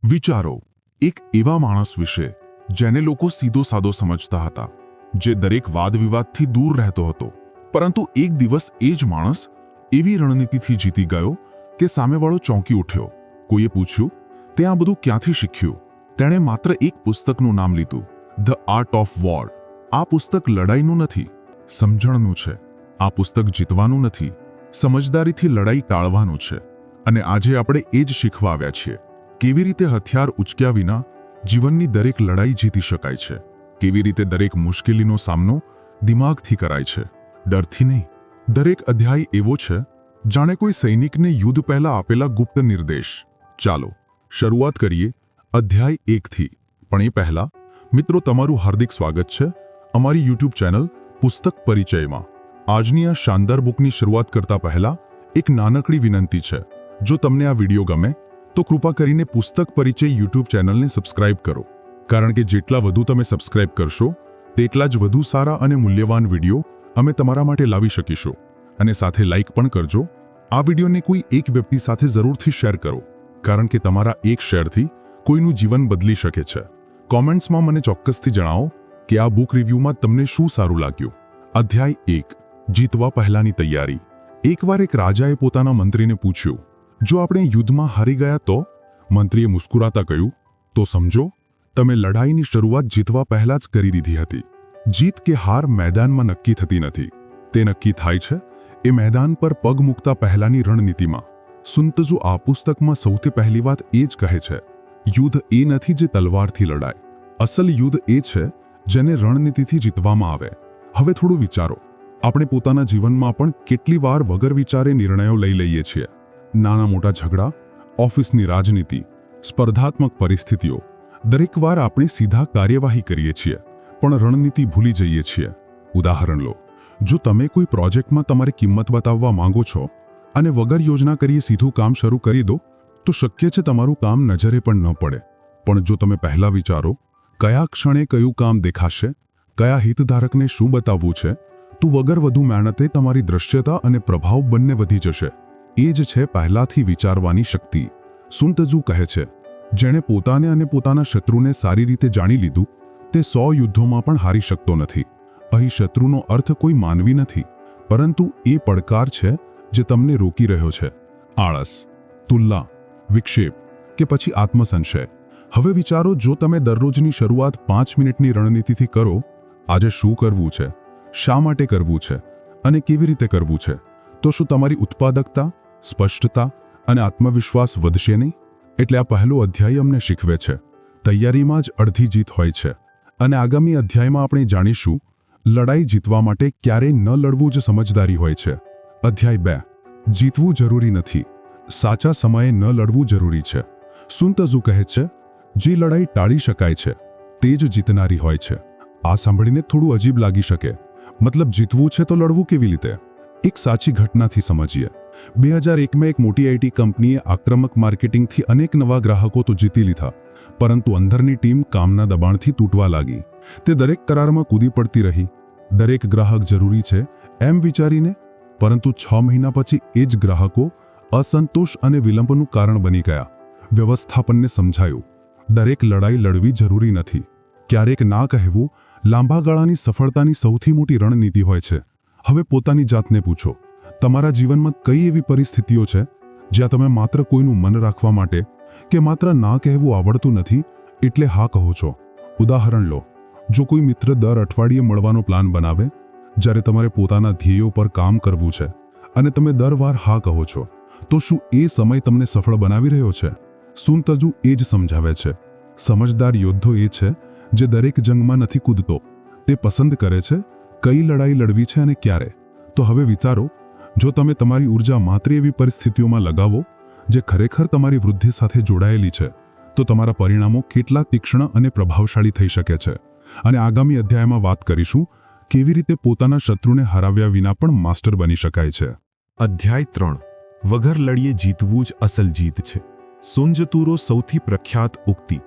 વિચારો એક એવા માણસ વિશે જેને લોકો સીધો સાદો સમજતા હતા, જે દરેક વાદ વિવાદથી દૂર રહેતો હતો, પરંતુ એક દિવસ એ જ માણસ એવી રણનીતિથી જીતી ગયો કે સામેવાળો ચોંકી ઉઠ્યો. કોઈએ પૂછ્યું, તે આ બધું ક્યાંથી શીખ્યું? તેણે માત્ર એક પુસ્તકનું નામ લીધું, ધ આર્ટ ઓફ વોર. આ પુસ્તક લડાઈનું નથી, સમજણનું છે. આ પુસ્તક જીતવાનું નથી, સમજદારીથી લડાઈ ટાળવાનું છે. અને આજે આપણે એ જ શીખવા આવ્યા છીએ. કેવી રીતે હથિયાર ઉચક્યા વિના જીવનની દરેક લડાઈ જીતી શકાય છે. કેવી રીતે દરેક મુશ્કેલીનો સામનો દિમાગથી કરાય છે, ડરથી નહીં. દરેક અધ્યાય એવો છે જાણે કોઈ સૈનિકને યુદ્ધ પહેલા આપેલા ગુપ્ત નિર્દેશ. ચાલો શરૂઆત કરીએ અધ્યાય 1 થી. પણ એ પહેલા મિત્રો, તમારું હાર્દિક સ્વાગત છે અમારી YouTube ચેનલ પુસ્તક પરિચયમાં. આજની આ શાનદાર બુકની શરૂઆત કરતા પહેલા એક નાનકડી વિનંતી છે. જો તમને આ વિડીયો ગમે તો કૃપા કરીને પુસ્તક પરિચય YouTube ચેનલને સબસ્ક્રાઇબ કરો, કારણ કે જેટલા વધુ તમે સબસ્ક્રાઇબ કરશો તેટલા જ વધુ સારા અને મૂલ્યવાન વિડીયો અમે તમારા માટે લાવી શકીશું. અને સાથે લાઇક પણ કરજો. આ વિડીયોને કોઈ એક વ્યક્તિ સાથે જરૂરથી શેર કરો, કારણ કે તમારા એક શેરથી કોઈનું જીવન બદલી શકે છે. કોમેન્ટ્સમાં મને ચોક્કસથી જણાવો કે આ બુક રિવ્યૂમાં તમને શું સારું લાગ્યું. અધ્યાય 1, જીતવા પહેલાની તૈયારી. એકવાર એક રાજાએ પોતાના મંત્રીને પૂછ્યું, જો આપણે યુદ્ધમાં હારી ગયા તો? મંત્રીએ મુસ્કુરાતા કહ્યું, તો સમજો, તમે લડાઈની શરૂઆત જીતવા પહેલા જ કરી દીધી હતી. જીત કે હાર મેદાનમાં નક્કી થતી નથી, તે નક્કી થાય છે એ મેદાન પર પગ મૂકતા પહેલાની રણનીતિમાં. સુનતઝુ આ પુસ્તકમાં સૌથી પહેલી વાત એ જ કહે છે, યુદ્ધ એ નથી જે તલવારથી લડાય. અસલ યુદ્ધ એ છે જેને રણનીતિથી જીતવામાં આવે. હવે થોડું વિચારો, આપણે પોતાના જીવનમાં પણ કેટલી વાર વગર વિચારે નિર્ણયો લઈ લઈએ છીએ. નાના મોટા ઝઘડા, ઓફિસની રાજનીતિ, સ્પર્ધાત્મક પરિસ્થિતિઓ, દરેક વાર આપણે સીધા કાર્યવાહી કરીએ છીએ, પણ રણનીતિ ભૂલી જઈએ છીએ. ઉદાહરણ લો, જો તમે કોઈ પ્રોજેક્ટમાં તમારી કિંમત બતાવવા માંગો છો અને વગર યોજના કરીએ સીધું કામ શરૂ કરી દો, તો શક્ય છે તમારું કામ નજરે પણ ન પડે. પણ જો તમે પહેલા વિચારો, કયા ક્ષણે કયું કામ દેખાશે, કયા હિતધારકને શું બતાવવું છે, તો વગર વધુ મહેનતે તમારી દ્રશ્યતા અને પ્રભાવ બંને વધી જશે. એ જ છે પહેલાથી વિચારવાની શક્તિ. સુનતઝુ કહે છે, જેણે પોતાને અને પોતાના શત્રુને સારી રીતે જાણી લીધું તે 100 યુદ્ધોમાં પણ હારી શકતો નથી. અહીં શત્રુનો અર્થ કોઈ માનવી નથી, પરંતુ એ પડકાર છે જે તમને રોકી રહ્યો છે. આળસ, તુલના, વિક્ષેપ કે પછી આત્મસંશય. હવે વિચારો, જો તમે દરરોજની શરૂઆત 5 મિનિટની રણનીતિથી કરો, આજે શું કરવું છે, શા માટે કરવું છે અને કેવી રીતે કરવું છે, તો શું તમારી ઉત્પાદકતા, સ્પષ્ટતા અને આત્મવિશ્વાસ વધશે નહીં? એટલે આ પહેલો અધ્યાય અમને શીખવે છે, તૈયારીમાં જ અડધી જીત હોય છે. અને આગામી અધ્યાયમાં આપણે જાણીશું, લડાઈ જીતવા માટે ક્યારેય ન લડવું જ સમજદારી હોય છે. અધ્યાય 2, જીતવું જરૂરી નથી, સાચા સમયે ન લડવું જરૂરી છે. સુનતઝુ કહે છે, જે લડાઈ ટાળી શકાય છે તે જ જીતનારી હોય છે. આ સાંભળીને થોડું અજીબ લાગી શકે, મતલબ જીતવું છે તો લડવું કેવી રીતે? એક સાચી ઘટનાથી સમજીએ. 2001માં એક મોટી આઈટી કંપનીએ આક્રમક માર્કેટિંગથી અનેક નવા ગ્રાહકો તો જીતી લીધા, પરંતુ અંદરની ટીમ કામના દબાણથી તૂટવા લાગી. તે દરેક કરારમાં કૂદી પડતી રહી, દરેક ગ્રાહક જરૂરી છે એમ વિચારીને, પરંતુ 6 મહિના પછી એ જ ગ્રાહકો અસંતોષ અને વિલંબનું કારણ બની ગયા. વ્યવસ્થાપનને સમજાયું, દરેક લડાઈ લડવી જરૂરી નથી. ક્યારેક ના કહેવું લાંબા ગાળાની સફળતાની સૌથી મોટી રણનીતિ હોય છે. હવે પોતાની જાતને પૂછો, તમારા જીવનમાં કઈ એવી પરિસ્થિતિઓ છે જ્યાં તમે માત્ર કોઈનું મન રાખવા માટે કે માત્ર ના કહેવું આવડતું નથી એટલે હા કહો છો? ઉદાહરણ લો, જો કોઈ મિત્ર દર અઠવાડિયે મળવાનો પ્લાન બનાવે, જ્યારે તમારે પોતાના ધ્યેયો પર કામ કરવું છે અને તમે દર વાર હા કહો છો, તો શું એ સમય તમને સફળ બનાવી રહ્યો છે? સુનતઝુ એ જ સમજાવે છે, સમજદાર યોદ્ધો એ છે જે દરેક જંગમાં નથી કૂદતો, તે પસંદ કરે છે કઈ લડાઈ લડવી છે અને ક્યારે. તો હવે વિચારો, જો તમે તમારી ઉર્જા માત્ર એવી પરિસ્થિતિઓમાં લગાવો જે ખરેખર તમારી વૃદ્ધિ સાથે જોડાયેલી છે, તો તમારા પરિણામો કેટલા તીક્ષ્ણ અને પ્રભાવશાળી થઈ શકે છે. અને આગામી અધ્યાયમાં વાત કરીશું કેવી રીતે પોતાના શત્રુને હરાવ્યા વિના પણ માસ્ટર બની શકાય છે. અધ્યાય 3, વગર લડીએ જીતવું જ અસલ જીત છે. સુનતઝુનો સૌથી પ્રખ્યાત ઉક્તિ,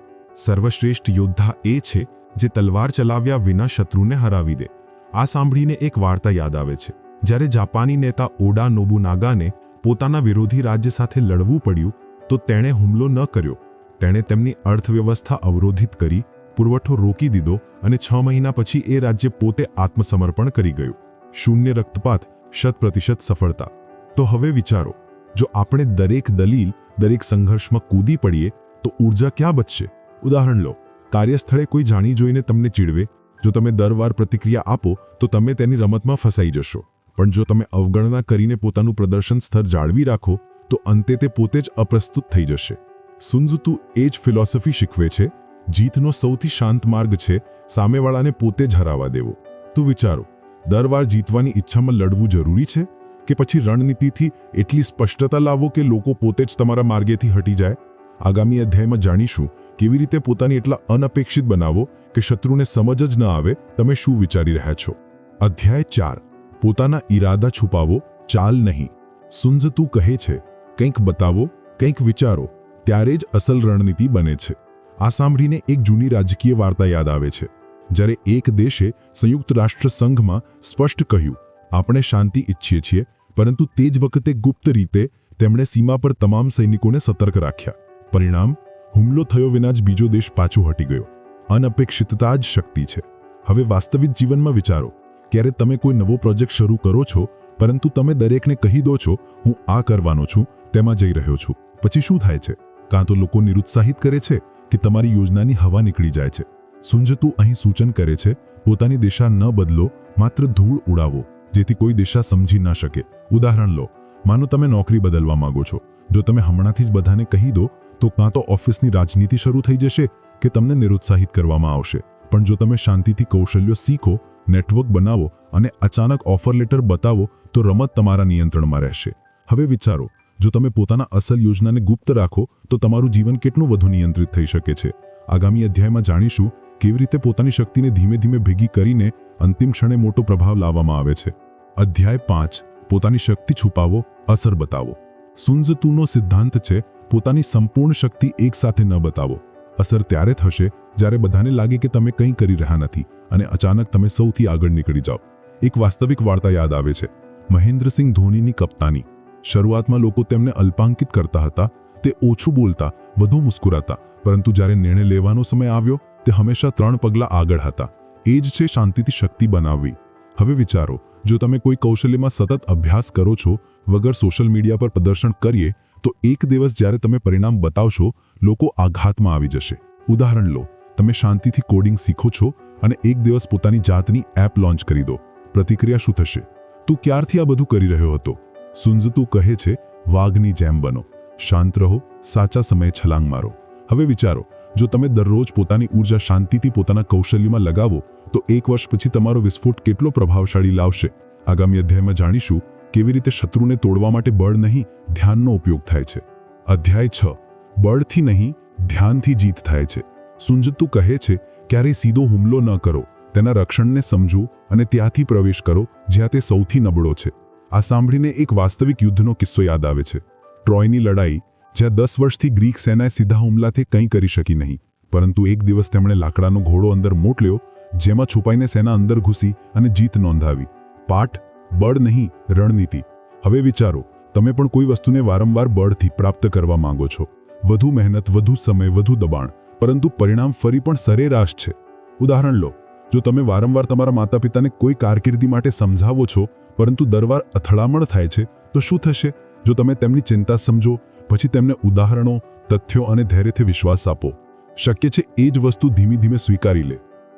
સર્વશ્રેષ્ઠ યોદ્ધા એ છે જે તલવાર ચલાવ્યા વિના શત્રુને હરાવી દે. આ સાંભળીને એક વાર્તા યાદ આવે છે. જ્યારે જાપાની નેતા ઓડા નોબુનાગાને પોતાના વિરોધી રાજ્ય સાથે લડવું પડ્યું તો તેણે હુમલો ન કર્યો, તેણે તેમની અર્થવ્યવસ્થા અવરોધિત કરી, પુરવઠો રોકી દીધો અને 6 મહિના પછી એ રાજ્ય પોતે આત્મસમર્પણ કરી ગયું. શૂન્ય રક્તપાત, 100% સફળતા. તો હવે વિચારો, જો આપણે દરેક દલીલ, દરેક સંઘર્ષમાં કૂદી પડીએ તો ઊર્જા ક્યાં બચશે? ઉદાહરણ લો, કાર્યસ્થળે કોઈ જાણી જોઈને તમને ચીડવે. જો તમે દર વાર પ્રતિક્રિયા આપો તો તમે તેની રમતમાં ફસાઈ જશો. પણ જો તમે અવગણના કરીને પોતાનું પ્રદર્શન સ્તર જાળવી રાખો તો અંતે તે પોતે જ અપ્રસ્તુત થઈ જશે. સુન ત્ઝુ એ જ ફિલોસોફી શીખવે છે. જીતનો સૌથી શાંત માર્ગ છે સામેવાળાને પોતે જ હરાવવા દેવો. તો વિચારો, દર વાર જીતવાની ઈચ્છામાં લડવું જરૂરી છે કે પછી રણનીતિથી એટલી સ્પષ્ટતા લાવો કે લોકો પોતે જ તમારા માર્ગેથી હટી જાય? આગામી અધ્યાયમાં જાણીશું કેવી રીતે પોતાની એટલા અનપેક્ષિત બનાવો કે શત્રુને સમજ જ ન આવે તમે શું વિચારી રહ્યા છો. અધ્યાય 4. પોતાના ઈરાદા છુપાવો, ચાલ નહીં. સુન ત્ઝુ કહે છે, કંઈક બતાવો, કંઈક વિચારો, ત્યારે જ અસલ રણનીતિ બને છે. આ સાંભળીને એક જૂની રાજકીય વાર્તા યાદ આવે છે. જ્યારે એક દેશે સંયુક્ત રાષ્ટ્ર સંઘમાં સ્પષ્ટ કહ્યું, આપણે શાંતિ ઈચ્છીએ છીએ, પરંતુ તે જ વખતે ગુપ્ત રીતે તેમણે સીમા પર તમામ સૈનિકોને સતર્ક રાખ્યા. પરિણામ, હુમલો થયો વિના જ બીજો દેશ પાછો હટી ગયો. અનપેક્ષિતતા જ શક્તિ છે. હવે વાસ્તવિક જીવનમાં વિચારો, ક્યારે તમે કોઈ નવો પ્રોજેક્ટ શરૂ કરો છો, પરંતુ તમે દરેકને કહી દો છો, હું આ કરવાનો છું, તેમાં જઈ રહ્યો છું. પછી શું થાય છે? કાં તો લોકો નિરુત્સાહિત કરે છે કે તમારી યોજનાની હવા નીકળી જાય છે. સુન ત્ઝુ અહીં સૂચન કરે છે, પોતાની દિશા ન બદલો, માત્ર ધૂળ ઉડાવો, જેથી કોઈ દિશા સમજી ન શકે. ઉદાહરણ લો, માનો તમે નોકરી બદલવા માંગો છો. જો તમે હમણાંથી જ બધાને કહી દો તો કાં તો ઓફિસની રાજનીતિ શરૂ થઈ જશે કે તમને નિરુત્સાહિત કરવામાં આવશે. પણ જો તમે શાંતિથી કૌશલ્યો શીખો, નેટવર્ક બનાવો અને અચાનક ઓફર લેટર બતાવો તો રમત તમારા નિયંત્રણમાં રહેશે. હવે વિચારો, જો તમે પોતાના અસલ યોજનાને ગુપ્ત રાખો તો તમારું જીવન કેટલું વધુ નિયંત્રિત થઈ શકે છે. આગામી અધ્યાયમાં જાણીશું કેવી રીતે પોતાની શક્તિને ધીમે ધીમે ભેગી કરીને અંતિમ ક્ષણે મોટો પ્રભાવ લાવવામાં આવે છે. અધ્યાય 5. પોતાની શક્તિ છુપાવો, અસર બતાવો. સુન ત્ઝુનો સિદ્ધાંત છે, પોતાની સંપૂર્ણ શક્તિ એકસાથે ન બતાવો. અસર ત્યારે થશે જ્યારે બધાને લાગે કે તમે કંઈ કરી રહ્યા નથી અને અચાનક તમે સૌથી આગળ નીકળી જાઓ. એક વાસ્તવિક વાર્તા યાદ આવે છે, મહેન્દ્રસિંહ ધોનીની કપ્તાની. શરૂઆતમાં લોકો તેમને અલ્પાંકિત કરતા હતા. તે ઓછું બોલતા, વધુ મુસ્કુરાતા, પરંતુ જ્યારે નિર્ણય લેવાનો સમય આવ્યો તે હંમેશા 3 પગલાં આગળ હતા. એ જ છે શાંતિથી શક્તિ બનાવવી. હવે વિચારો, જો તમે કોઈ કૌશલ્યમાં સતત અભ્યાસ કરો છો, વગર સોશિયલ મીડિયા પર પ્રદર્શન કરીએ, તો એક દિવસ જ્યારે તમે પરિણામ બતાવશો, લોકો આઘાતમાં આવી જશે. ઉદાહરણ લો, તમે શાંતિથી કોડિંગ શીખો છો અને એક દિવસ પોતાની જાતની એપ લોન્ચ કરી દો. પ્રતિક્રિયા શું થશે? તું ક્યારથી આ બધું કરી રહ્યો હતો? સુન ત્ઝુ કહે છે, વાઘની જેમ બનો, શાંત રહો, સાચા સમયે છલાંગ મારો. હવે વિચારો, જો તમે દરરોજ પોતાની ઊર્જા શાંતિથી પોતાના કૌશલ્યમાં લગાવો તો એક વર્ષ પછી તમારો વિસ્ફોટ કેટલો પ્રભાવશાળી લાવશે. આગામી અધ્યાયમાં જાણીશું કેવી રીતે શત્રુને તોડવા માટે બળ નહીં, ધ્યાનનો ઉપયોગ થાય છે. અધ્યાય 6. બળથી નહીં, ધ્યાનથી જીત થાય છે. સુન ત્ઝુ કહે છે, ક્યારેય સીધો હુમલો ન કરો, તેના રક્ષણને સમજો અને ત્યાંથી પ્રવેશ કરો જ્યાં તે સૌથી નબળો છે. આ સાંભળીને એક વાસ્તવિક યુદ્ધનો કિસ્સો યાદ આવે છે. ટ્રોયની લડાઈ, જ્યાં 10 વર્ષથી ગ્રીક સેનાએ સીધા હુમલાથી કંઈ કરી શકી નહીં, પરંતુ એક દિવસ તેમણે લાકડાનો ઘોડો અંદર મોકલ્યો, જેમાં છુપાઈને સેના અંદર ઘૂસી અને જીત નોંધાવી. પાઠ, બળ નહીં, રણનીતિ. હવે વિચારો, તમે પણ કોઈ વસ્તુને વારંવાર બળથી પ્રાપ્ત કરવા માંગો છો. વધુ મહેનત, વધુ સમય, વધુ દબાણ, પરંતુ પરિણામ ફરી પણ સરેરાશ છે. ઉદાહરણ લો, જો તમે વારંવાર તમારા માતા પિતાને કોઈ કારકિર્દી માટે સમજાવો છો, પરંતુ દરવાર અથડામણ થાય છે, તો શું થશે? જો તમે તેમની ચિંતા સમજો, પછી તેમને ઉદાહરણો, તથ્યો અને ધૈર્યથી વિશ્વાસ આપો, શક્ય છે એ જ વસ્તુ ધીમે ધીમે સ્વીકારી લે.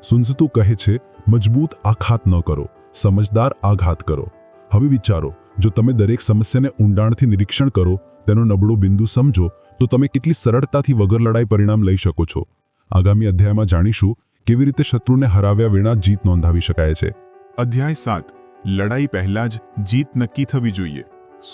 સુન ત્ઝુ કહે છે, મજબૂત આઘાત ન કરો, સમજદાર આઘાત કરો. હવે વિચારો, જો તમે દરેક સમસ્યાને ઊંડાણથી નિરીક્ષણ કરો, તેનો નબળો બિંદુ સમજો, તો તમે કેટલી સરળતાથી વગર લડાઈ પરિણામ લઈ શકો છો. આગામી અધ્યાયમાં જાણીશું કેવી રીતે શત્રુને હરાવ્યા વિના જીત નોંધાવી શકાય છે. અધ્યાય 7. લડાઈ પહેલા જ જીત નક્કી થવી જોઈએ.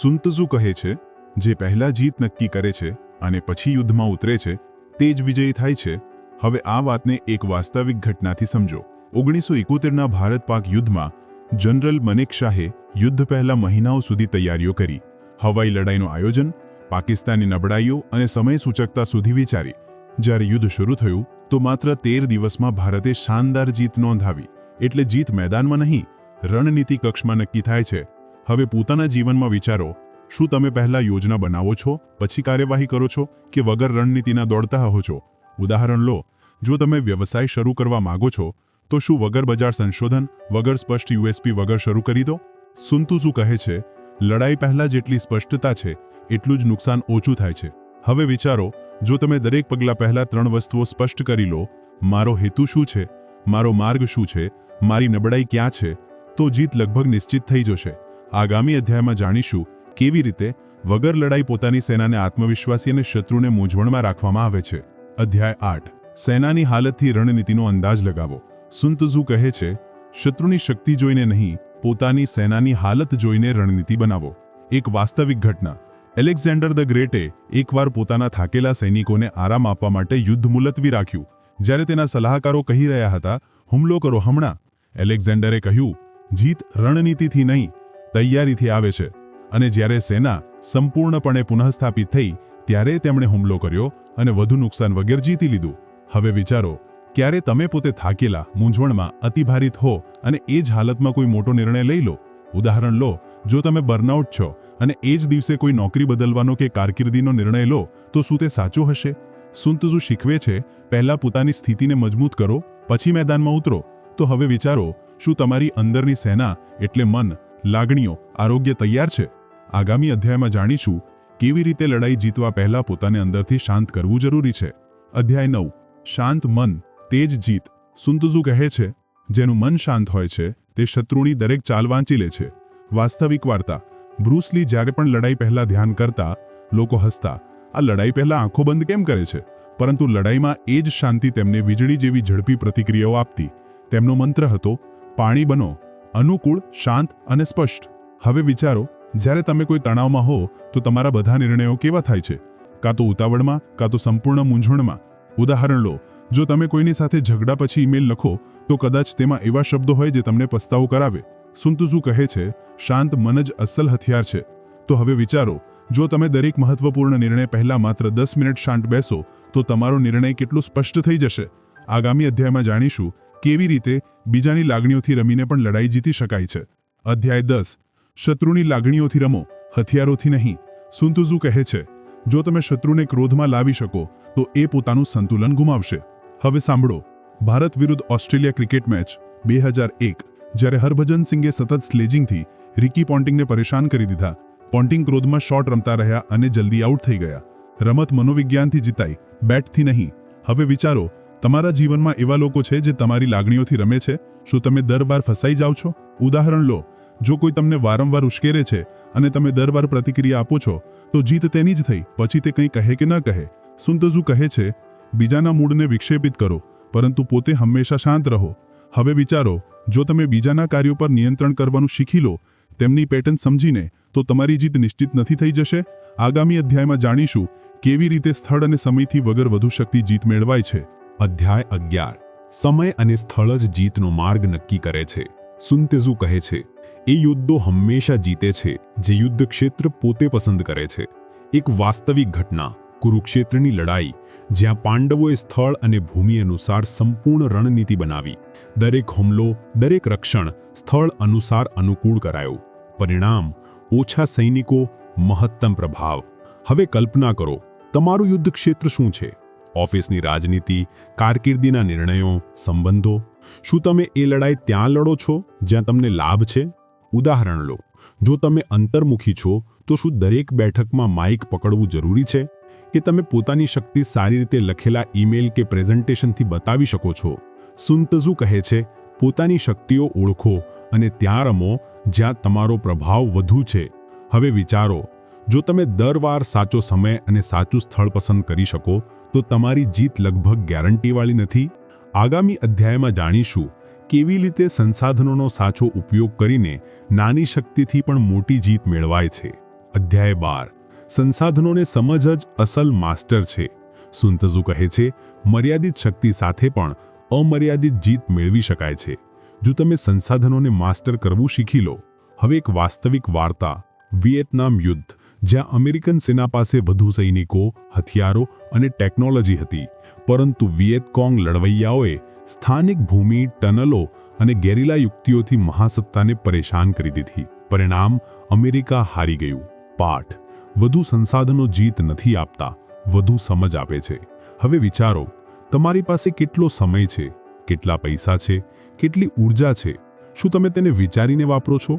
સુન ત્ઝુ કહે છે, જે પહેલા જીત નક્કી કરે છે અને પછી યુદ્ધમાં ઉતરે છે, તે જ વિજયી થાય છે. હવે આ વાતને એક વાસ્તવિક ઘટનાથી સમજો. 1971ના ભારત-પાક યુદ્ધમાં જનરલ મનેકશાહે યુદ્ધ પહેલા મહિનાઓ સુધી તૈયારીઓ કરી. હવાઈ લડાઈનું આયોજન, પાકિસ્તાની નબળાઈઓ અને સમય સૂચકતા સુધી વિચારી. જ્યારે યુદ્ધ શરૂ થયું તો માત્ર 13 દિવસમાં ભારતે શાનદાર જીત નોંધાવી. એટલે જીત મેદાનમાં નહીં, રણનીતિ કક્ષમાં નક્કી થાય છે. હવે પોતાના જીવનમાં વિચારો, શું તમે પહેલા યોજના બનાવો છો પછી કાર્યવાહી કરો છો કે વગર રણનીતિના દોડતા હો છો? ઉદાહરણ લો, જો તમે વ્યવસાય શરૂ કરવા માંગો છો તો શું વગર બજાર સંશોધન, વગર સ્પષ્ટ યુએસપી વગર શરૂ કરી દો? સુન ત્ઝુ કહે છે, લડાઈ પહેલા જેટલી સ્પષ્ટતા છે એટલું જ નુકસાન ઓછું થાય છે. હવે વિચારો, જો તમે દરેક પગલા પહેલા 3 વસ્તુઓ સ્પષ્ટ કરી લો, મારો હેતુ શું છે, મારો માર્ગ શું છે, મારી નબળાઈ ક્યાં છે, તો જીત લગભગ નિશ્ચિત થઈ જશે. આગામી અધ્યાયમાં જાણીશું કેવી રીતે વગર લડાઈ પોતાની સેનાને આત્મવિશ્વાસી અને શત્રુને મૂંઝવણમાં રાખવામાં આવે છે. અધ્યાય 8, સેનાની હાલતથી રણનીતિનો અંદાજ લગાવો. સુન ત્ઝુ કહે છે, શત્રુની શક્તિ જોઈને નહીં, પોતાની સેનાની હાલત જોઈને રણનીતિ બનાવો. એક વાસ્તવિક ઘટના. એલેક્ઝાન્ડર ધ ગ્રેટે એકવાર પોતાના થાકેલા સૈનિકોને આરામ આપવા માટે યુદ્ધ મુલતવી રાખ્યું. જ્યારે તેના સલાહકારો કહી રહ્યા હતા, હુમલો કરો હમણાં, એલેક્ઝાન્ડરે કહ્યું, જીત રણનીતિથી નહીં, તૈયારીથી આવે છે. અને જ્યારે સેના સંપૂર્ણપણે પુનઃસ્થાપિત થઈ ત્યારે તેમણે હુમલો કર્યો અને વધુ નુકસાન વગર જીતી લીધું. હવે વિચારો, ક્યારે તમે પોતે થાકેલા, મૂંઝવણમાં, અતિભારિત હો અને એ જ હાલતમાં કોઈ મોટો નિર્ણય લઈ લો? ઉદાહરણ લો, જો તમે બર્નઆઉટ છો અને એ જ દિવસે કોઈ નોકરી બદલવાનો કે કારકિર્દીનો નિર્ણય લો, તો શું તે સાચો હશે? સુન ત્ઝુ શીખવે છે, પહેલા પોતાની સ્થિતિને મજબૂત કરો, પછી મેદાનમાં ઉતરો. તો હવે વિચારો, શું તમારી અંદરની સેના એટલે મન, લાગણીઓ, આરોગ્ય તૈયાર છે? આગામી અધ્યાયમાં જાણીશું કેવી રીતે લડાઈ જીતવા પહેલા પોતાને અંદરથી શાંત કરવું જરૂરી છે. અધ્યાય 9, શાંત મન, તે જ જીત. સુન ત્ઝુ કહે છે, જેનું મન શાંત હોય છે તે શત્રુની દરેક ચાલ વાંચી લે છે. વાસ્તવિક વાર્તા. બ્રુસ લી જ્યારે પણ લડાઈ પહેલા ધ્યાન કરતા, લોકો હસતા, આ લડાઈ પહેલા આંખો બંધ કેમ કરે છે? પરંતુ લડાઈમાં એ જ શાંતિ તેમને વીજળી જેવી ઝડપી પ્રતિક્રિયાઓ આપતી. તેમનો મંત્ર હતો, પાણી બનો, અનુકૂળ, શાંત અને સ્પષ્ટ. હવે વિચારો, જ્યારે તમે કોઈ તણાવમાં હો તો તમારા બધા નિર્ણયો કેવા થાય છે? કાં તો ઉતાવળમાં, કાં તો સંપૂર્ણ મૂંઝવણમાં. ઉદાહરણ લો, જો તમે કોઈની સાથે ઝઘડા પછી ઈમેલ લખો તો કદાચ તેમાં એવા શબ્દો હોય જે તમને પસ્તાવો કરાવે. સુન ત્ઝુ કહે છે, શાંત મન જ અસલ હથિયાર છે. તો હવે વિચારો, જો તમે દરેક મહત્વપૂર્ણ નિર્ણય પહેલા માત્ર 10 મિનિટ શાંત બેસો તો તમારો નિર્ણય કેટલો સ્પષ્ટ થઈ જશે. આગામી અધ્યાયમાં જાણીશું કેવી રીતે બીજાની લાગણીઓથી રમીને પણ લડાઈ જીતી શકાય છે. અધ્યાય 10, શત્રુની લાગણીઓથી રમો, હથિયારોથી નહીં. સુન ત્ઝુ કહે છે, જો તમે શત્રુને ક્રોધમાં લાવી શકો તો એ પોતાનું સંતુલન ગુમાવશે. હવે સાંભળો, ભારત વિરુદ્ધ ઓસ્ટ્રેલિયા ક્રિકેટ મેચ 2001, જ્યારે હરભજન સિંઘે સતત સ્લેજિંગથી રિકી પોન્ટિંગને પરેશાન કરી દીધા. પોન્ટિંગ ક્રોધમાં શોટ રમતા રહ્યા અને જલ્દી આઉટ થઈ ગયા. રમત મનોવિજ્ઞાનથી જીતાઈ, બેટથી નહીં. હવે વિચારો, તમારા જીવનમાં એવા લોકો છે જે તમારી લાગણીઓથી રમે છે? શું તમે દર વાર ફસાઈ જાઓ છો? ઉદાહરણ લો, જો કોઈ તમને વારંવાર ઉશ્કેરે છે અને તમે દર વાર પ્રતિક્રિયા આપો છો તો જીત તેની જ થઈ, પછી તે કંઈ કહે કે ન કહે. સુન ત્ઝુ કહે છે, બીજાના મૂડને વિક્ષેપિત કરો પરંતુ પોતે હંમેશા શાંત રહો. હવે વિચારો, જો તમે બીજાના કાર્યો પર નિયંત્રણ કરવાનું શીખી લો, તેમની પેટર્ન સમજીને, તો તમારી જીત નિશ્ચિત નથી થઈ જશે? આગામી અધ્યાયમાં જાણીશું કેવી રીતે સ્થળ અને સમયથી વગર વધુ શક્તિ જીત મેળવાય છે. અધ્યાય 11, સમય અને સ્થળ જ જીતનો માર્ગ નક્કી કરે છે. સુન ત્ઝુ કહે છે, એ યુદ્ધો હંમેશા જીતે છે જે યુદ્ધ ક્ષેત્ર પોતે પસંદ કરે છે. એક વાસ્તવિક ઘટના, કુરુક્ષેત્રની લડાઈ, જ્યાં પાંડવોએ સ્થળ અને ભૂમિ અનુસાર સંપૂર્ણ રણનીતિ બનાવી. દરેક હુમલો, દરેક રક્ષણ સ્થળ અનુસાર અનુકૂળ કરાયું. પરિણામ, ઓછા સૈનિકો, મહત્તમ પ્રભાવ. હવે કલ્પના કરો, તમારું યુદ્ધ ક્ષેત્ર શું છે? ઓફિસની રાજનીતિ, કારકિર્દીના નિર્ણયો, સંબંધો. શું તમે એ લડાઈ ત્યાં લડો છો જ્યાં તમને લાભ છે? ઉદાહરણ લો, જો તમે અંતર્મુખી છો તો શું દરેક બેઠકમાં માઇક પકડવું જરૂરી છે? કે તમે પોતાની શક્તિ સારી રીતે લખેલા ઈમેલ કે પ્રેઝન્ટેશનથી બતાવી શકો છો? સુન ત્ઝુ કહે છે, પોતાની શક્તિઓ ઓળખો અને ત્યાં રમો જ્યાં તમારો પ્રભાવ વધુ છે. હવે વિચારો, જો તમે દર વાર સાચો સમય અને સાચું સ્થળ પસંદ કરી શકો તો તમારી જીત લગભગ ગેરંટીવાળી નથી. આગામી અધ્યાયમાં જાણીશું કેવી રીતે સંસાધનોનો સાચો ઉપયોગ કરીને નાની શક્તિથી પણ મોટી જીત મેળવાય છે. અધ્યાય 12, સંસાધનોને સમજ જ અસલ માસ્ટર છે. સુન ત્ઝુ કહે છે, મર્યાદિત શક્તિ સાથે પણ અમર્યાદિત જીત મેળવી શકાય છે જો તમે સંસાધનોને માસ્ટર કરવું શીખી લો. હવે એક વાસ્તવિક વાર્તા, વિયેતનામ યુદ્ધ, જ્યાં અમેરિકન સેના પાસે વધુ સૈનિકો, હથિયારો અને ટેકનોલોજી હતી, પરંતુ વિયેતકોંગ લડવૈયાઓએ સ્થાનિક ભૂમિ, ટનલો અને ગેરિલા યુક્તિઓથી મહાસત્તાને પરેશાન કરી દીધી. પરિણામ, અમેરિકા હારી ગયું. પાઠ. વધુ સંસાધનો જીત નથી આપતા, વધુ સમજ આપે છે. હવે વિચારો, તમારી પાસે કેટલો સમય છે, કેટલા પૈસા છે, કેટલી ઊર્જા છે? શું તમે તેને વિચારીને વાપરો છો?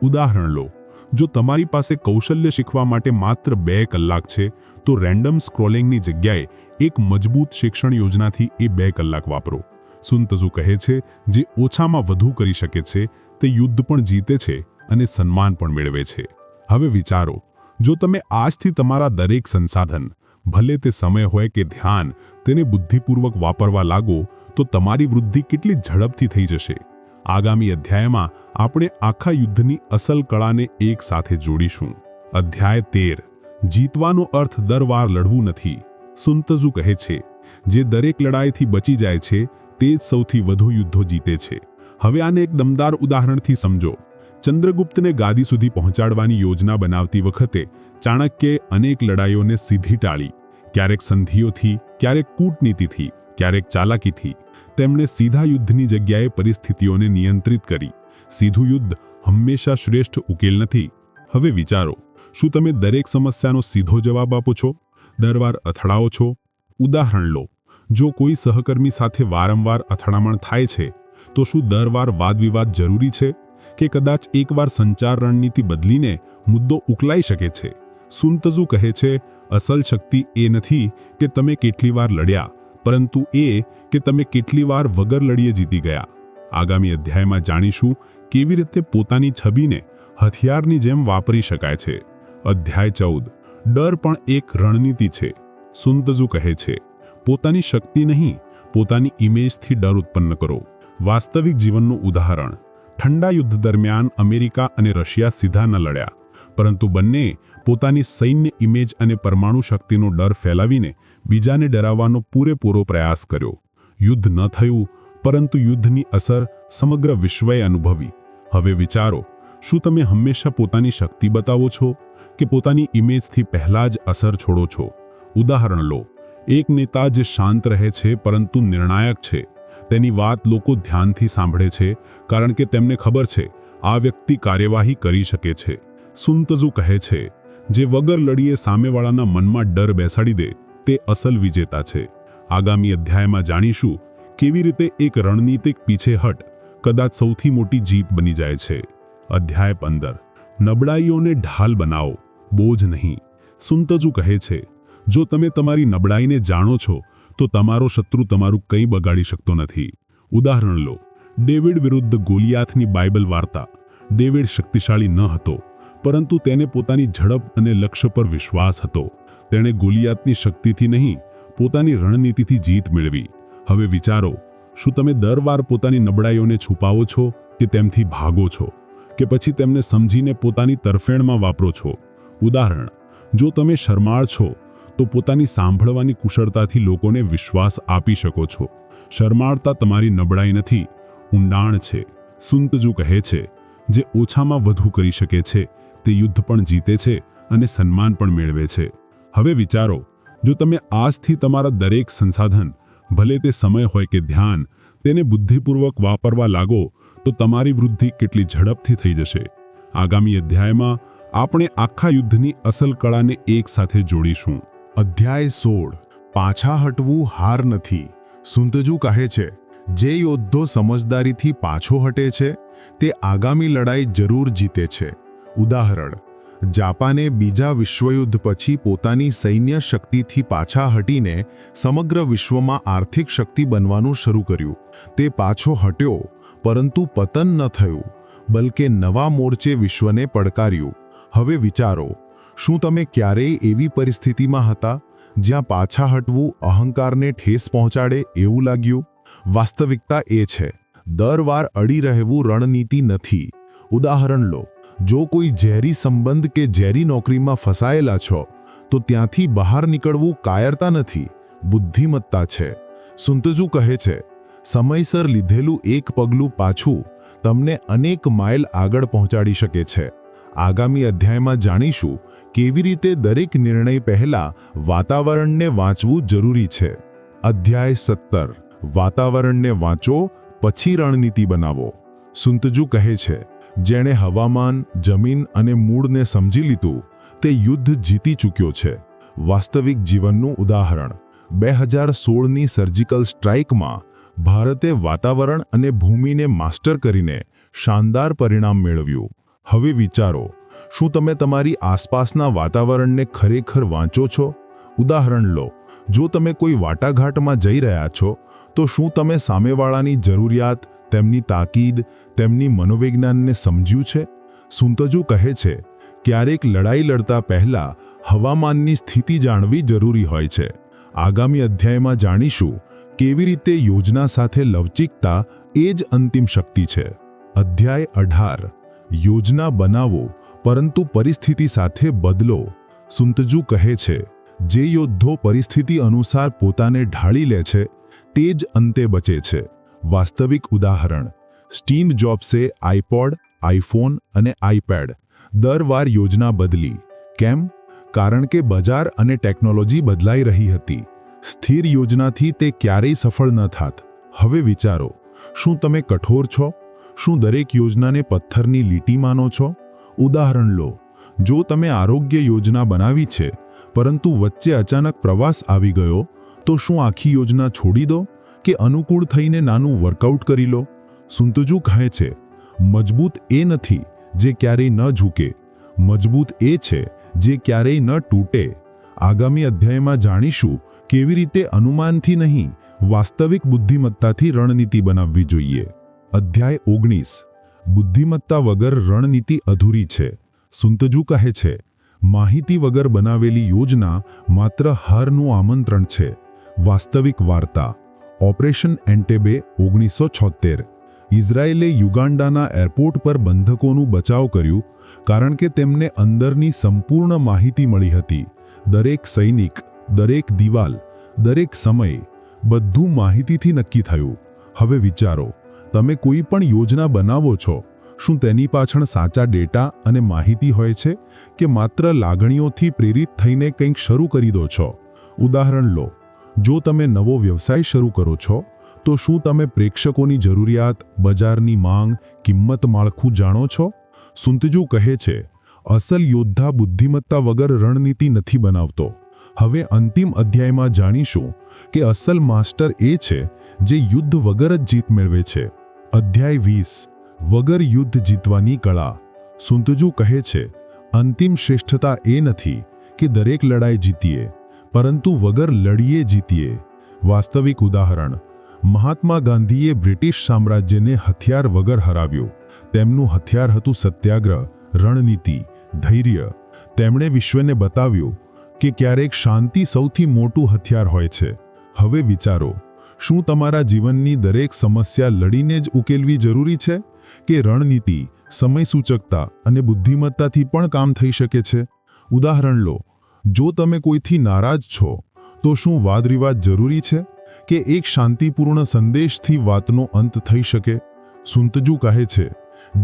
ઉદાહરણ લો, જો તમારી પાસે કૌશલ્ય શીખવા માટે માત્ર 2 કલાક છે, તો રેન્ડમ સ્ક્રોલિંગની જગ્યાએ એક મજબૂત શિક્ષણ યોજનાથી એ 2 કલાક વાપરો. સુન ત્ઝુ કહે છે, જે ઓછામાં વધુ કરી શકે છે, તે યુદ્ધ પણ જીતે છે અને સન્માન પણ મેળવે છે. હવે વિચારો, જો તમે આજથી તમારા દરેક સંસાધન, ભલે તે સમય હોય કે ધ્યાન, તેને બુદ્ધિપૂર્વક વાપરવા લાગો, તો તમારી વૃદ્ધિ કેટલી ઝડપથી થઈ જશે. આગામી અધ્યાયમાં આપણે આખા યુદ્ધની અસલ કળાને એક સાથે જોડીશું. અધ્યાય 13. જીતવાનો અર્થ દર વાર લડવું નથી. સુન ત્ઝુ કહે છે, જે દરેક લડાઈથી બચી જાય છે, તે જ સૌથી વધુ યુદ્ધો જીતે છે. હવે આને એક દમદાર ઉદાહરણથી સમજો. ચંદ્રગુપ્તને ગાદી સુધી પહોંચાડવાની યોજના બનાવતી વખતે ચાણક્યે અનેક લડાઈઓને સીધી ટાળી. ક્યારેક સંધિઓથી, ક્યારેક કૂટનીતિથી, ક્યારેક ચાલાકીથી. તેમણે સીધા યુદ્ધની જગ્યાએ પરિસ્થિતિઓને નિયંત્રિત કરી. સીધું યુદ્ધ હંમેશા શ્રેષ્ઠ ઉકેલ નથી. હવે વિચારો, શું તમે દરેક સમસ્યાનો સીધો જવાબ આપો છો? દર વાર અથડાઓ છો? ઉદાહરણ લો, જો કોઈ સહકર્મી સાથે વારંવાર અથડામણ થાય છે, તો શું દર વાર વાદવિવાદ જરૂરી છે? કે કદાચ એકવાર સંચાર રણનીતિ બદલીને મુદ્દો ઉકલાઈ શકે છે? સુન ત્ઝુ કહે છે, અસલ શક્તિ એ નથી કે તમે કેટલી વાર લડ્યા, પરંતુ એ કે તમે કેટલી વાર વગર લડીએ જીતી ગયા. આગામી અધ્યાયમાં જાણીશું કેવી રીતે પોતાની છબીને હથિયારની જેમ વાપરી શકાય છે. અધ્યાય 14. ડર પણ એક રણનીતિ છે. સુન ત્ઝુ કહે છે, પોતાની શક્તિ નહીં, પોતાની ઇમેજથી ડર ઉત્પન્ન કરો. વાસ્તવિક જીવનનું ઉદાહરણ. ઠંડા યુદ્ધ દરમિયાન અમેરિકા અને રશિયા સીધા ન લડ્યા, પરંતુ બંને પોતાની સૈન્ય ઇમેજ અને પરમાણુ શક્તિનો ડર ફેલાવીને બીજાને ડરાવવાનો પૂરેપૂરો પ્રયાસ કર્યો. યુદ્ધ ન થયું, પરંતુ યુદ્ધની અસર સમગ્ર વિશ્વએ અનુભવી. હવે વિચારો, શું તમે હંમેશા પોતાની શક્તિ બતાવો છો કે પોતાની ઇમેજથી પહેલા જ અસર છોડો છો? ઉદાહરણ લો, એક નેતા જે શાંત રહે છે પરંતુ નિર્ણાયક છે, તેની વાત લોકો ધ્યાનથી સાંભળે છે કારણ કે તેમને ખબર છે આ વ્યક્તિ કાર્યવાહી કરી શકે છે. સુન ત્ઝુ કહે છે, જે વગર લડીએ સામેવાળાના મનમાં ડર બેસાડી દે, તે અસલ વિજેતા છે. આગામી અધ્યાયમાં જાણીશું કેવી રીતે એક રણનીતિક પીછેહટ કદાચ સૌથી મોટી જીત બની જાય છે. અધ્યાય 15. નબળાઈઓને ઢાલ બનાવો, બોજ નહીં. સુન ત્ઝુ કહે છે, જો તમે તમારી નબળાઈને જાણો છો, તો તમારો શત્રુ તમારું કંઈ બગાડી શકતો નથી. ઉદાહરણ લો, ડેવિડ વિરુદ્ધ ગોલિયાથની બાઇબલ વાર્તા. ડેવિડ શક્તિશાળી ન હતો, પરંતુ તેને પોતાની ઝડપ અને લક્ષ્ય પર વિશ્વાસ હતો. તેણે ગોલિયાથની શક્તિથી નહીં, પોતાની રણનીતિથી જીત મેળવી. હવે વિચારો, શું તમે દર વાર પોતાની નબળાઈઓને છુપાવો છો કે તેમથી ભાગો છો, કે પછી તેમને સમજીને પોતાની તરફેણમાં વાપરો છો? ઉદાહરણ, જો તમે શરમાળ છો, તો પોતાની સાંભળવાની કુશળતાથી લોકોને વિશ્વાસ આપી શકો છો. શરમાળતા તમારી નબળાઈ નથી, ઊંડાણ છે. સુન ત્ઝુ કહે છે, જે ઓછામાં વધુ કરી શકે છે, તે યુદ્ધ પણ જીતે છે અને સન્માન પણ મેળવે છે. હવે વિચારો, જો તમે આજથી તમારા દરેક સંસાધન, ભલે તે સમય હોય કે ધ્યાન, તેને બુદ્ધિપૂર્વક વાપરવા લાગો, તો તમારી વૃદ્ધિ કેટલી ઝડપથી થઈ જશે. આગામી અધ્યાયમાં આપણે આખા યુદ્ધની અસલ કળાને એક સાથે જોડીશું. અધ્યાય 16. પાછા હટવું હાર નથી. સુન ત્ઝુ કહે છે, જે યોદ્ધો સમજદારીથી પાછો હટે છે, તે આગામી લડાઈ જરૂર જીતે છે. ઉદાહરણ, જાપાને બીજા વિશ્વયુદ્ધ પછી પોતાની સૈન્ય શક્તિથી પાછા હટીને સમગ્ર વિશ્વમાં આર્થિક શક્તિ બનવાનું શરૂ કર્યું. તે પાછો હટ્યો, પરંતુ પતન ન થયું, બલકે નવા મોરચે વિશ્વને પડકાર્યું. હવે વિચારો, શું તમે ક્યારેય એવી પરિસ્થિતિમાં હતા જ્યાં પાછા હટવું અહંકારને ઠેસ પહોંચાડે એવું લાગ્યું? વાસ્તવિકતા એ છે, દર વાર અડી રહેવું રણનીતિ નથી. ઉદાહરણ લો, જો કોઈ ઝેરી સંબંધ કે ઝેરી નોકરીમાં ફસાયેલા છો, તો ત્યાંથી બહાર નીકળવું કાયરતા નથી, બુદ્ધિમત્તા છે. સુન ત્ઝુ કહે છે, સમયસર લીધેલું એક પગલું પાછું તમને અનેક માઇલ આગળ પહોંચાડી શકે છે. આગામી અધ્યાયમાં જાણીશું કેવી રીતે દરેક નિર્ણય પહેલા વાતાવરણને વાંચવું જરૂરી છે. અધ્યાય 17. વાતાવરણને વાંચો, પછી રણનીતિ બનાવો. સુન ત્ઝુ કહે છે, જેણે હવામાન, જમીન અને મૂળને સમજી લીધું, તે યુદ્ધ જીતી ચૂક્યો છે. વાસ્તવિક જીવનનું ઉદાહરણ 2016ની સર્જિકલ સ્ટ્રાઇકમાં ભારતે વાતાવરણ અને ભૂમિને માસ્ટર કરીને શાનદાર પરિણામ મેળવ્યું. હવે વિચારો, શું તમે તમારી આસપાસના વાતાવરણને ખરેખર વાંચો છો? ઉદાહરણ લો, જો તમે કોઈ વાટાઘાટમાં જઈ રહ્યા છો તો શું તમે સામેવાળાની જરૂરિયાત, તેમની તાકીદ, તેમની મનોવિજ્ઞાનને સમજ્યું છે? સુંતજુ કહે છે, ક્યારેક લડાઈ લડતા પહેલા હવામાનની સ્થિતિ જાણવી જરૂરી હોય છે. આગામી અધ્યાયમાં જાણીશું કેવી રીતે યોજના સાથે લવચિકતા એ જ અંતિમ શક્તિ છે. અધ્યાય 18 યોજના બનાવો પરંતુ પરિસ્થિતિ સાથે બદલો. સુંતજુ કહે છે, જે યોદ્ધો પરિસ્થિતિ અનુસાર પોતાને ઢાળી લે છે તે જ અંતે બચે છે. વાસ્તવિક ઉદાહરણ, સ્ટીવ જોબ્સે આઈપોડ, આઈફોન અને આઈપેડ દર વાર યોજના બદલી. કેમ? કારણ કે બજાર અને ટેકનોલોજી બદલાઈ રહી હતી. સ્થિર યોજનાથી તે ક્યારેય સફળ ન થાત. હવે વિચારો, શું તમે કઠોર છો? શું દરેક યોજનાને પથ્થરની લીટી માનો છો? ઉદાહરણ લો, જો તમે આરોગ્ય યોજના બનાવી છે પરંતુ વચ્ચે અચાનક પ્રવાસ આવી ગયો તો શું આખી યોજના છોડી દો કે અનુકૂળ થઈને નાનું વર્કઆઉટ કરી લો? સુંતજુ કહે છે, મજબૂત એ નથી જે ક્યારેય ન ઝૂકે, મજબૂત એ છે જે ક્યારેય ન તૂટે. આગામી અધ્યાયમાં જાણીશું કેવી રીતે અનુમાનથી નહીં, વાસ્તવિક બુદ્ધિમત્તાથી રણનીતિ બનાવવી જોઈએ. અધ્યાય 19 બુદ્ધિમત્તા વગર રણનીતિ અધૂરી છે. સુંતજુ કહે છે, માહિતી વગર બનાવેલી યોજના માત્ર હારનું આમંત્રણ છે. વાસ્તવિક વાર્તા, ઓપરેશન એન્ટેબે 1976. ઇઝરાયેલે યુગાન્ડાના એરપોર્ટ પર બંધકોનું બચાવ કર્યું કારણ કે તેમને અંદરની સંપૂર્ણ માહિતી મળી હતી. દરેક સૈનિક, દરેક દિવાલ, દરેક સમય, બધું માહિતીથી નક્કી થયું. હવે વિચારો, તમે કોઈ પણ યોજના બનાવો છો, શું તેની પાછળ સાચા ડેટા અને માહિતી હોય છે કે માત્ર લાગણીઓથી પ્રેરિત થઈને કંઈક શરૂ કરી દો છો? ઉદાહરણ લો, જો તમે નવો વ્યવસાય શરૂ કરો છો તો શું તમે પ્રેક્ષકોની જરૂરિયાત, બજારની માંગ, કિંમત માળખું જાણો છો? સુંતજુ કહે છે, અસલ યોદ્ધા બુદ્ધિમત્તા વગર રણનીતિ નથી બનાવતો. હવે અંતિમ અધ્યાયમાં જાણીશું કે અસલ માસ્ટર એ છે જે યુદ્ધ વગર જ જીત મેળવે છે. અધ્યાય 20 વગર યુદ્ધ જીતવાની કળા. સુંતજુ કહે છે, અંતિમ શ્રેષ્ઠતા એ નથી કે દરેક લડાઈ જીતીએ, પરંતુ વગર લડીએ જીતીએ. વાસ્તવિક ઉદાહરણ, મહાત્મા ગાંધીએ બ્રિટિશ સામ્રાજ્યને હથિયાર વગર હરાવ્યું. તેમનું હથિયાર હતું સત્યાગ્રહ, રણનીતિ, ધૈર્ય. તેમણે વિશ્વને બતાવ્યું કે ક્યારેક શાંતિ સૌથી મોટું હથિયાર હોય છે. હવે વિચારો, શું તમારા જીવનની દરેક સમસ્યા લડીને જ ઉકેલવી જરૂરી છે કે રણનીતિ, સમયસૂચકતા અને બુદ્ધિમત્તાથી પણ કામ થઈ શકે છે? ઉદાહરણ લો, જો તમે કોઈથી નારાજ છો તો શું વાદવિવાદ જરૂરી છે કે એક શાંતિપૂર્ણ સંદેશથી વાતનો અંત થઈ શકે? સુંતજુ કહે છે,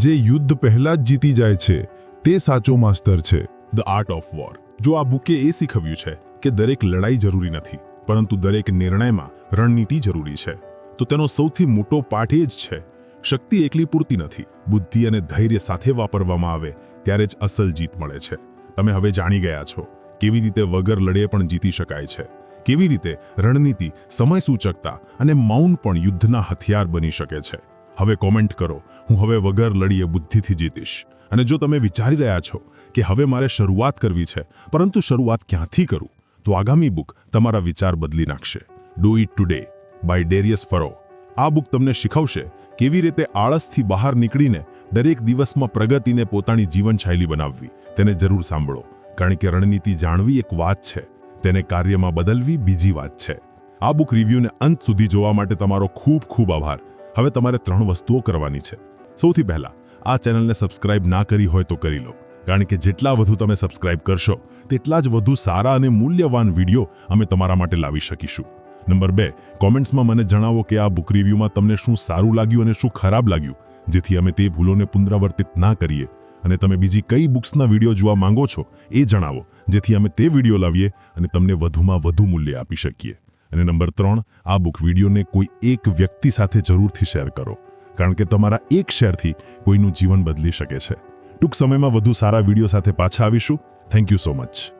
જે યુદ્ધ પહેલા જ જીતી જાય છે તે સાચો માસ્ટર છે. The art of war. જો આ બુકે એ શીખવ્યું છે કે દરેક લડાઈ જરૂરી નથી, પરંતુ દરેક નિર્ણયમાં રણનીતિ જરૂરી છે, તો તેનો સૌથી મોટો પાઠ એ જ છે, શક્તિ એકલી પૂરતી નથી. બુદ્ધિ અને ધૈર્ય સાથે વાપરવામાં આવે ત્યારે જ અસલ જીત મળે છે. તમે હવે જાણી ગયા છો કેવી રીતે વગર લડે પણ જીતી શકાય છે, કેવી રીતે રણનીતિ, સમયસૂચકતા અને મૌન પણ યુદ્ધના હથિયાર બની શકે છે. હવે કોમેન્ટ કરો, હું હવે વગર લડીએ બુદ્ધિથી જીતીશ. અને જો તમે વિચારી રહ્યા છો કે હવે મારે શરૂઆત કરવી છે, પરંતુ શરૂઆત ક્યાંથી કરું, તો આગામી બુક તમારા વિચાર બદલી નાખશે. Do it today by Darius ફરો. આ બુક તમને શીખવશે કેવી રીતે આળસથી બહાર નીકળીને દરેક દિવસમાં પ્રગતિને પોતાની જીવનશૈલી બનાવવી. તેને જરૂર સાંભળો, કારણ કે રણનીતિ જાણવી એક વાત છે, તેને કાર્યમાં બદલવી બીજી વાત છે. આ બુક રિવ્યૂને અંત સુધી જોવા માટે તમારો ખૂબ ખૂબ આભાર. હવે તમારે 3 વસ્તુઓ કરવાની છે. સૌથી પહેલા, આ ચેનલને સબસ્ક્રાઇબ ના કરી હોય તો કરી લો, કારણ કે જેટલા વધુ તમે સબસ્ક્રાઇબ કરશો તેટલા જ વધુ સારા અને મૂલ્યવાન વિડીયો અમે તમારા માટે લાવી શકીશું. નંબર 2, કોમેન્ટ્સમાં મને જણાવો કે આ બુક રિવ્યૂમાં તમને શું સારું લાગ્યું અને શું ખરાબ લાગ્યું, જેથી અમે તે ભૂલોને પુનરાવર્તિત ના કરીએ. અને તમે બીજી કઈ બુક્સના વિડીયો જોવા માંગો છો એ જણાવો, જેથી અમે તે વિડીયો લાવીએ અને તમને વધુમાં વધુ મૂલ્ય આપી શકીએ. અને નંબર 3, આ બુક વિડીયોને કોઈ એક વ્યક્તિ સાથે જરૂરથી શેર કરો, કારણ કે તમારા એક શેરથી કોઈનું જીવન બદલી શકે છે. ટૂંક સમયમાં વધુ સારા વિડીયો સાથે પાછા આવીશું. Thank you so much.